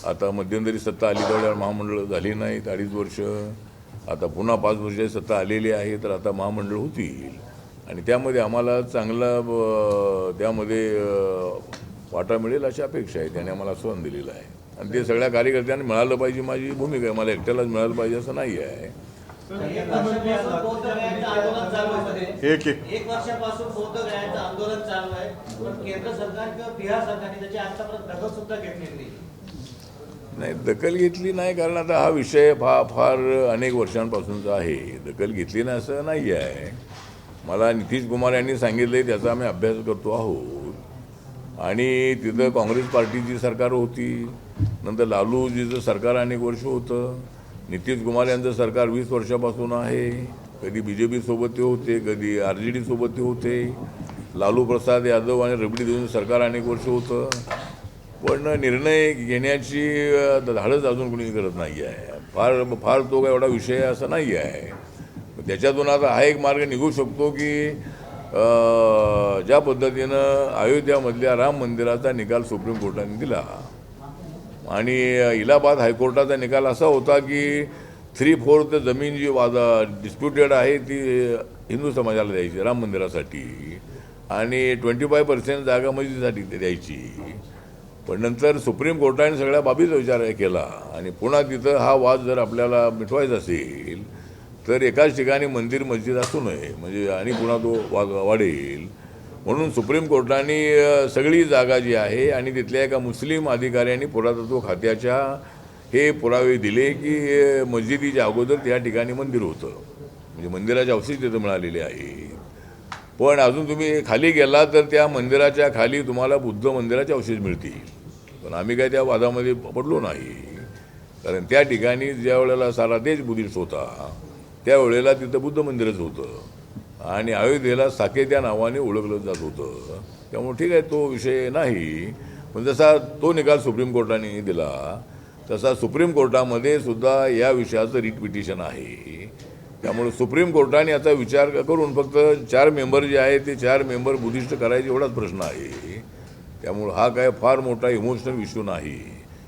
आता मध्यंतरी सत्ता आली त्यावेळेला महामंडळ झाली नाहीत 2.5 वर्ष. आता पुन्हा 5 वर्षाची सत्ता आलेली आहे, तर आता महामंडळ होतील, आणि त्यामध्ये आम्हाला चांगला त्यामध्ये वाटा मिळेल अशी अपेक्षा आहे. त्याने आम्हाला आश्वासन दिलेलं आहे, आणि ते सगळ्या कार्यकर्त्यांनी मिळालं पाहिजे माझी भूमिका आहे. मला एकट्यालाच मिळालं पाहिजे असं नाही आहे. एक वर्षापासून बौद्ध गयांचं आंदोलन चालू आहे. एक वर्षापासून बौद्ध गयांचं आंदोलन चालू आहे, पण केंद्र सरकार किंवा बिहार सरकारने त्याची आतापर्यंत दखल सुद्धा घेतलेली नाही, दखल घेतली नाही, कारण आता हा विषय फार अनेक वर्षांपासूनचा आहे. दखल घेतली नाही असं नाही आहे. मला नितीश कुमार यांनी सांगितले, त्याचा आम्ही अभ्यास करतो आहोत. आणि तिथं काँग्रेस पार्टीची सरकार होती, नंतर लालूजीचं सरकार अनेक वर्ष होतं, नितीश कुमार यांचं सरकार 20 वर्षापासून आहे. कधी BJP सोबत ते होते, कधी RJD सोबत ते होते. लालू प्रसाद यादव आणि रबडी देऊन सरकार अनेक वर्ष होतं. पण निर्णय घेण्याची धाडस अजून कोणी करत नाही आहे. फार तो काय एवढा विषय असा नाही आहे. त्याच्यातून आता हा एक मार्ग निघू शकतो की ज्या पद्धतीनं अयोध्यामधल्या राम मंदिराचा निकाल सुप्रीम कोर्टाने दिला आणि इलाहाबाद हायकोर्टाचा निकाल असा होता की 3/4 जमीन जी डिस्प्युटेड आहे ती हिंदू समाजाला द्यायची राम मंदिरासाठी आणि 25% जागा मस्जिदीसाठी द्यायची. पण नंतर सुप्रीम कोर्टाने सगळ्या बाबीचा विचार केला आणि पुन्हा तिथं हा वाद जर आपल्याला मिटवायचा असेल तर एकाच ठिकाणी मंदिर मस्जिद असू नये, म्हणजे आणि पुन्हा तो वाद वाढेल. म्हणून सुप्रीम कोर्टाने सगळी जागा जी आहे आणि तिथल्या एका मुस्लिम अधिकाऱ्यांनी पुरातत्व खात्याच्या हे पुरावे दिले की मस्जिदीच्या अगोदर त्या ठिकाणी मंदिर होतं, म्हणजे मंदिराचे अवशेष तिथं मिळालेले आहे. पण अजून तुम्ही खाली गेला तर त्या मंदिराच्या खाली तुम्हाला बुद्ध मंदिराचे अवशेष मिळतील. पण आम्ही काय त्या वादामध्ये पडलो नाही, कारण त्या ठिकाणी ज्या वेळेला सारा देश बुद्धिस्ट होता त्यावेळेला तिथं बुद्ध मंदिरच होतं आणि अयोध्येला साकेत या नावाने ओळखलं जात होतं. त्यामुळे ठीक आहे, तो विषय नाही. पण जसा तो निकाल सुप्रीम कोर्टाने दिला तसा सुप्रीम कोर्टामध्ये सुद्धा या विषयाचं रिट पिटिशन आहे. त्यामुळे सुप्रीम कोर्टाने याचा विचार करून फक्त 4 मेंबर जे आहेत ते 4 मेंबर बुद्धिस्ट करायचे एवढाच प्रश्न आहे. त्यामुळे हा काय फार मोठा इमोशनल इश्यू नाही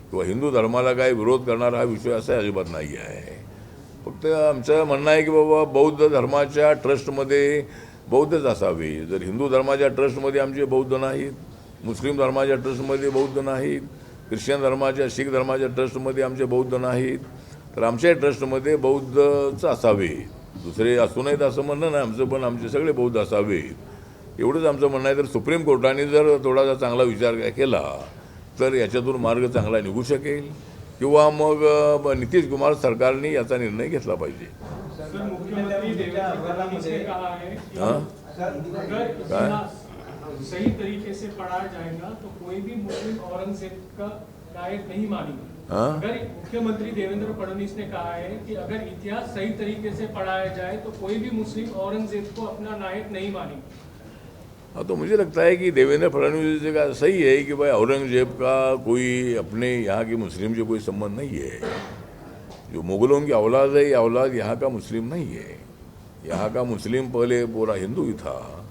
किंवा हिंदू धर्माला काय विरोध करणारा हा विषय असा अजिबात नाही आहे. फक्त आमचं म्हणणं आहे की बाबा बौद्ध धर्माच्या ट्रस्टमध्ये बौद्धच असावे. जर हिंदू धर्माच्या ट्रस्टमध्ये आमचे बौद्ध नाहीत, मुस्लिम धर्माच्या ट्रस्टमध्ये बौद्ध नाहीत, ख्रिश्चन धर्माच्या शीख धर्माच्या ट्रस्टमध्ये आमचे बौद्ध नाहीत, तर आमच्या ट्रस्टमध्ये बौद्धच असावे. दुसरे असू नयेत असं म्हणणं नाही आमचं, पण आमचे सगळे बौद्ध असावेत एवढंच आमचं म्हणणं आहे. तर सुप्रीम कोर्टाने जर थोडासा चांगला विचार केला तर याच्यातून मार्ग चांगला निघू शकेल किंवा मग नितीश कुमार सरकारने याचा निर्णय घेतला पाहिजे. सर, मुख्यमंत्री देवेंद्र फडणवीस ने कहा है कि अगर इतिहास सही तरीके से पढ़ाया जाएगा तो कोई भी मुस्लिम औरंगजेब का नायक नहीं मानेगा. अगर मुख्यमंत्री देवेंद्र फडणवीस ने कहा है कि अगर इतिहास सही तरीके से पढ़ाया जाए तो कोई भी मुस्लिम औरंगजेब को अपना नायक नहीं मानेगा. हाँ, तो मुझे लगता है कि देवेंद्र फडणवीस जी का सही है कि भाई औरंगजेब का कोई अपने यहाँ के मुस्लिम से कोई संबंध नहीं है. जो मुगलों की औलाद है ये औलाद यहाँ का मुस्लिम नहीं है. यहाँ का मुस्लिम पहले पूरा हिंदू ही था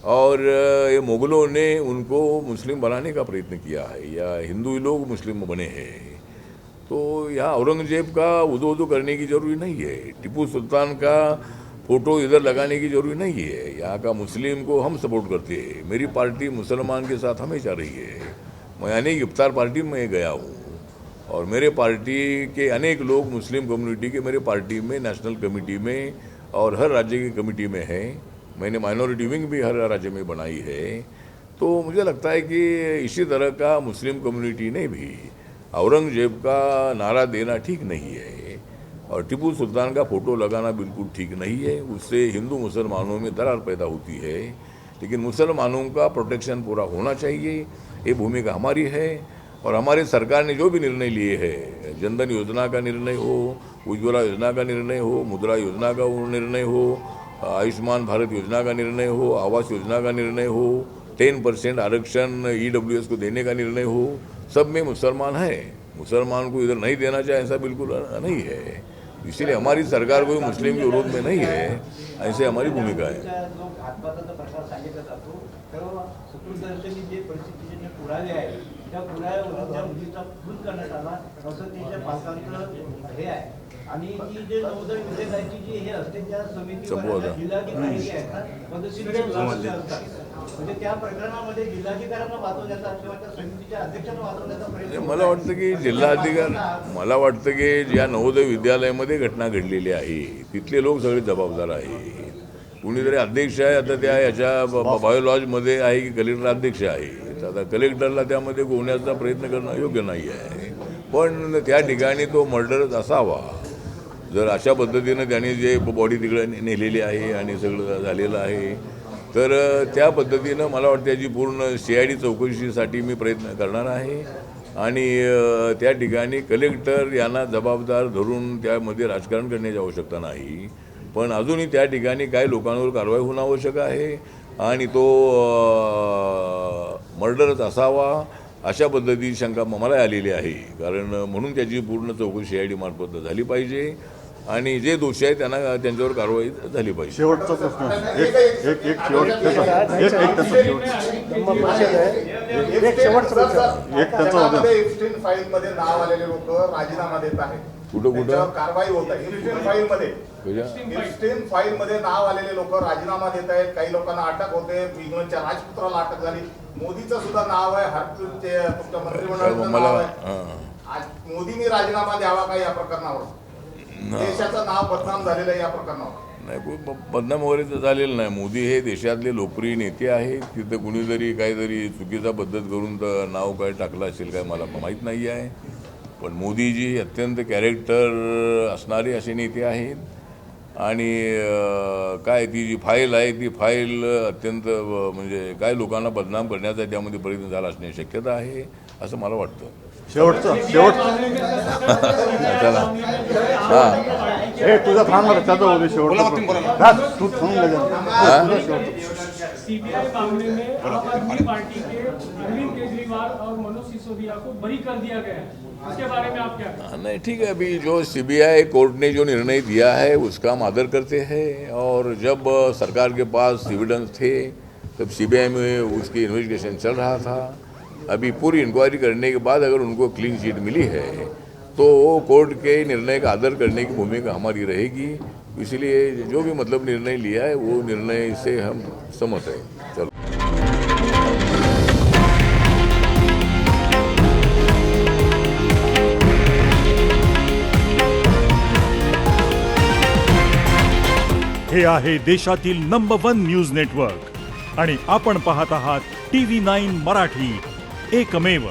और ये मुगलों ने उनको मुस्लिम बनाने का प्रयत्न किया है या हिंदू ही लोग मुस्लिम बने हैं. तो यहाँ औरंगजेब का उदो करने की जरूरी नहीं है, टीपू सुल्तान का फोटो इधर लगाने की जरूरी नहीं है. यहाँ का मुस्लिम को हम सपोर्ट करते हैं. मेरी पार्टी मुसलमान के साथ हमेशा रही है. मैं अनेक इफ्तार पार्टी में गया हूँ और मेरे पार्टी के अनेक लोग मुस्लिम कम्युनिटी के मेरे पार्टी में नेशनल कमेटी में और हर राज्य की कमेटी में हैं. मैंने माइनॉरिटी विंग भी हर राज्य में बनाई है. तो मुझे लगता है कि इसी तरह का मुस्लिम कम्युनिटी ने भी औरंगजेब का नारा देना ठीक नहीं है और टीपू सुल्तान का फ़ोटो लगाना बिल्कुल ठीक नहीं है. उससे हिंदू मुसलमानों में दरार पैदा होती है. लेकिन मुसलमानों का प्रोटेक्शन पूरा होना चाहिए, ये भूमिका हमारी है. और हमारे सरकार ने जो भी निर्णय लिए हैं, जनधन योजना का निर्णय हो, उज्ज्वला योजना का निर्णय हो, मुद्रा योजना का निर्णय हो, आयुष्मान भारत योजना का निर्णय हो, आवास योजना का निर्णय हो, 10% आरक्षण EWS को देने का निर्णय हो, सब में मुसलमान है. मुसलमान को इधर नहीं देना चाहिए ऐसा बिल्कुल नहीं है. इसलिए हमारी सरकार कोई मुस्लिम के विरोध में नहीं है, ऐसे हमारी भूमिका है. जो घातपाताचा प्रकार सांगितला जातो तर सूत्रदर्शनी जे परिस्थितीचे पुरावे आहेत त्या पुराव्यावरून त्या मुलीचा खून करण्यात आला असं त्याच्या पालकांचं हे आहे. आणि जी जे नवोदय विद्यालयाची जी हे असते त्या समितीवर जिल्हाधिकारी जे आहेत पदशीर असतात, म्हणजे त्या प्रकरणामध्ये जिल्हाधिकाऱ्यांना वाचवण्याचा किंवा त्या समितीच्या अध्यक्षांना वाचवण्याचा प्रयत्न. मला वाटतं की ज्या नवोदय विद्यालयामध्ये घटना घडलेली आहे तिथले लोक सगळे जबाबदार आहेत. कुणीतरी अध्यक्ष आहे, आता त्या याच्या बायोलॉजमध्ये आहे की कलेक्टर अध्यक्ष आहे. आता कलेक्टरला त्यामध्ये गोवण्याचा प्रयत्न करणं योग्य नाही आहे. पण त्या ठिकाणी तो मर्डर असावा. जर अशा पद्धतीनं त्याने जे बॉडी तिकडे नेलेली आहे आणि सगळं झालेलं आहे, तर त्या पद्धतीनं मला वाटतं त्याची पूर्ण CID चौकशीसाठी मी प्रयत्न करणार आहे. आणि त्या ठिकाणी कलेक्टर यांना जबाबदार धरून त्यामध्ये राजकारण करण्याची आवश्यकता नाही, पण अजूनही त्या ठिकाणी काही लोकांवर कारवाई होणं आवश्यक आहे आणि तो मर्डरच असावा अशा पद्धतीची शंका मला आलेली आहे. कारण म्हणून त्याची पूर्ण चौकशी CID मार्फत झाली पाहिजे आणि जे दोषी आहेत त्यांना त्यांच्यावर कारवाई झाली पाहिजे. शेवटचा प्रश्न एक इफ्स्टीन फाईलमध्ये नाव आलेले लोक राजीनामा देत आहेत. कुठं कारवाई होत आहे. इफ्स्टीन फाईलमध्ये नाव आलेले लोक राजीनामा देत आहेत. काही लोकांना अटक होते. विगणच्या राजपुत्राला अटक झाली. मोदीचं सुद्धा नाव आहे. हरपूरचे तुमच्या मंत्रिमंडळाचं नाव आहे. मोदींनी राजीनामा द्यावा का या प्रकरणावर? देशाचं नाव बदनाम झालेलं आहे या प्रकरणावर. नाही, बदनाम वगैरे तर झालेलं नाही. मोदी हे देशातले लोकप्रिय नेते आहेत. तिथं कुणीतरी काहीतरी चुकीचा पद्धत करून तर नाव काय टाकलं असेल काय मला माहीत नाही आहे, पण मोदीजी अत्यंत कॅरेक्टर असणारे असे नेते आहेत आणि काय ती जी फाईल आहे ती फाईल अत्यंत म्हणजे काय लोकांना बदनाम करण्याचा त्यामध्ये प्रयत्न झाला असण्याची शक्यता आहे असं मला वाटतं. शेवटचा चला हां हे तुझा थांबणार त्याचा होते शेवटचा तू थांबून CBI मामले में आम आदमी पार्टी के अरविंद केजरीवाल और मनोज सिसोदिया को बरी कर दिया गया है, उसके बारे में आप क्या कहें? नहीं, ठीक है. अभी जो CBI कोर्ट ने जो निर्णय दिया है उसका हम आदर करते हैं और जब सरकार के पास एविडेंस थे तब CBI में उसकी इन्वेस्टिगेशन चल रहा था. अभी पूरी इंक्वायरी करने के बाद अगर उनको क्लीन चिट मिली है तो कोर्ट के निर्णय का आदर करने की भूमिका हमारी रहेगी. इसलिए जो भी मतलब निर्णय लिया है वो निर्णय से हम सहमत हैं. चलो. हे आहे देशातील नंबर 1 न्यूज नेटवर्क आणि आपण पाहत आहात TV9 मराठी, एकमेव.